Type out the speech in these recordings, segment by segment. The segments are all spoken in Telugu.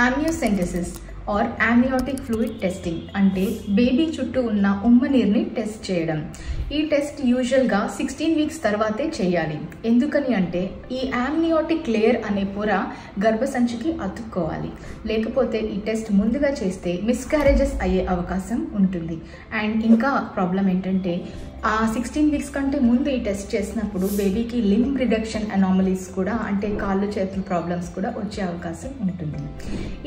Amniocentesis or amniotic fluid testing అంటే బేబీ చుట్టూ ఉన్న ఉమ్మ నీరుని టెస్ట్ చేయడం. ఈ టెస్ట్ యూజువల్గా 16 వీక్స్ తర్వాతే చేయాలి. ఎందుకని అంటే ఈ amniotic లేయర్ అనే పొర గర్భసంచికి అతుక్కోవాలి. లేకపోతే ఈ టెస్ట్ ముందుగా చేస్తే మిస్క్యారేజెస్ అయ్యే అవకాశం ఉంటుంది. అండ్ ఇంకా ప్రాబ్లం ఏంటంటే ఆ 16 వీక్స్ కంటే ముందు ఈ టెస్ట్ చేసినప్పుడు బేబీకి లింబ్ రిడక్షన్ అనామలీస్ కూడా అంటే కాళ్ళు చేతుల ప్రాబ్లమ్స్ కూడా వచ్చే అవకాశం ఉంటుంది.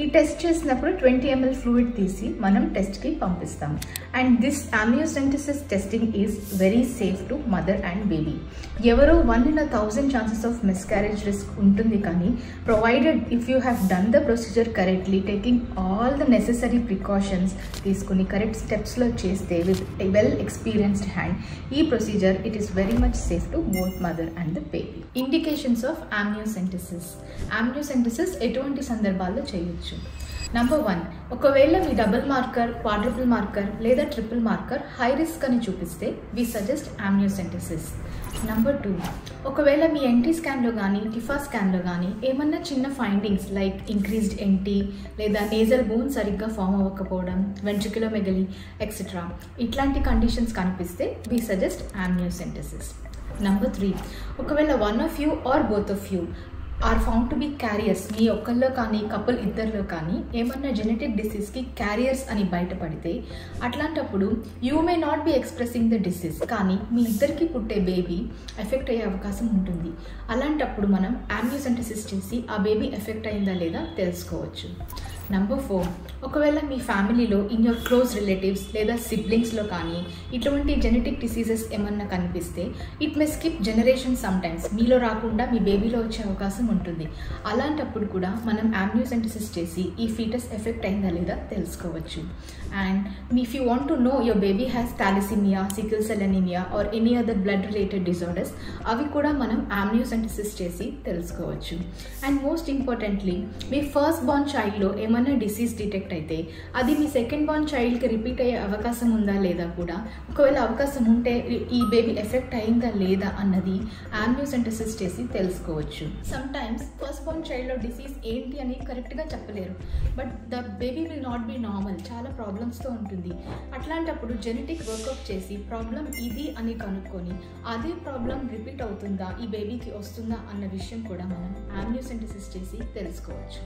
ఈ టెస్ట్ చేసినప్పుడు 20 ml ఫ్లూయిడ్ తీసి మనం టెస్ట్కి పంపిస్తాం. And this amniocentesis testing is very safe to mother and baby. ఎవరో 1 in 1000 chances of miscarriage risk ఉంటుంది, కానీ provided if you have done the procedure correctly, taking all the necessary precautions తీసుకుని కరెక్ట్ స్టెప్స్లో చేస్తే with a well experienced hand, ఈ procedure it is very much safe to both mother and the baby. Indications of amniocentesis. amniocentesis ఎటువంటి సందర్భాల్లో చేయొచ్చు? నంబర్ 1, ఒకవేళ మీ డబుల్ మార్కర్, క్వాడ్రపుల్ మార్కర్ లేదా ట్రిపుల్ మార్కర్ హై రిస్క్ అని చూపిస్తే వి సజెస్ట్ amniocentesis. నంబర్ 2, ఒకవేళ మీ ఎన్టీ స్కాన్లో కానీ టిఫా స్కాన్లో కానీ ఏమన్నా చిన్న ఫైండింగ్స్ లైక్ ఇంక్రీజ్డ్ ఎన్టీ లేదా నేజల్ బోన్ సరిగ్గా ఫామ్ అవ్వకపోవడం, వెంట్రిక్యులోమెగలీ ఎక్సెట్రా ఇట్లాంటి కండిషన్స్ కనిపిస్తే వి సజెస్ట్ amniocentesis. నంబర్ 3, ఒకవేళ one of you or both of you are found to be carriers, మీ ఒక్కల్లో కానీ కపుల్ ఇద్దరిలో కానీ ఏమన్నా జెనెటిక్ డిసీజ్కి క్యారియర్స్ అని బయటపడితే అట్లాంటప్పుడు you may not be expressing the disease, కానీ మీ ఇద్దరికి పుట్టే బేబీ ఎఫెక్ట్ అయ్యే అవకాశం ఉంటుంది. అలాంటప్పుడు మనం amniocentesis చేసి ఆ బేబీ ఎఫెక్ట్ అయిందా లేదా తెలుసుకోవచ్చు. నంబర్ 4, ఒకవేళ మీ ఫ్యామిలీలో ఇన్ యువర్ క్లోజ్ రిలేటివ్స్ లేదా సిబ్లింగ్స్లో కానీ ఇటువంటి జెనెటిక్ డిసీజెస్ ఏమన్నా కనిపిస్తే it may skip generation sometimes, మీలో రాకుండా మీ బేబీలో వచ్చే అవకాశం ఉంటుంది. అలాంటప్పుడు కూడా మనం amniocentesis చేసి ఈ ఫీటస్ ఎఫెక్ట్ అయిందా లేదా తెలుసుకోవచ్చు. And if you want to know your baby has thalassaemia, sickle cell anaemia or any other blood related disorders, అవి కూడా మనం amniocentesis చేసి తెలుసుకోవచ్చు. అండ్ మోస్ట్ ఇంపార్టెంట్లీ, మీ ఫస్ట్ బార్న్ చైల్డ్లో ఏమన్నా డిసీజ్ డిటెక్ట్ అయితే అది మీ సెకండ్ బార్న్ చైల్డ్కి రిపీట్ అయ్యే అవకాశం ఉందా లేదా కూడా, ఒకవేళ అవకాశం ఉంటే ఈ బేబీ ఎఫెక్ట్ అయిందా లేదా అన్నది amniocentesis చేసి తెలుసుకోవచ్చు. సమ్టైమ్స్ ఫస్ట్ బార్న్ చైల్డ్లో డిసీజ్ ఏంటి అని కరెక్ట్గా చెప్పలేరు, but the baby will not be normal, చాలా ప్రాబ్లమ్స్తో ఉంటుంది. అట్లాంటప్పుడు జెనెటిక్ వర్కప్ చేసి ప్రాబ్లం ఇది అని కనుక్కొని అదే ప్రాబ్లం రిపీట్ అవుతుందా, ఈ బేబీకి వస్తుందా అన్న విషయం కూడా మనం amniocentesis చేసి తెలుసుకోవచ్చు.